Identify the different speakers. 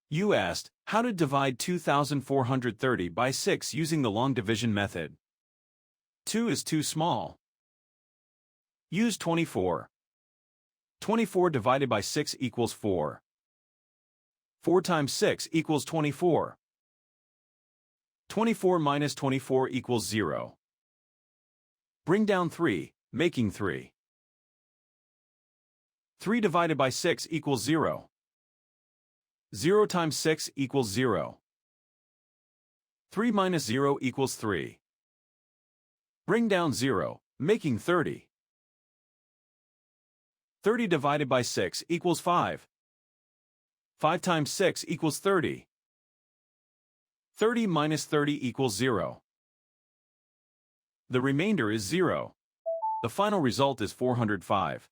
Speaker 1: You asked, how to divide 2430 by 6 using the long division method. 2 is too small. Use 24. 24 divided by 6 equals 4. 4 times 6 equals 24. 24 minus 24 equals 0. Bring down 3, making 3. 3 divided by 6 equals 0. 0 times 6 equals 0. 3 minus 0 equals 3. Bring down 0, making 30. 30 divided by 6 equals 5. 5 times 6 equals 30. 30 minus 30 equals 0. The remainder is 0. The final result is 405.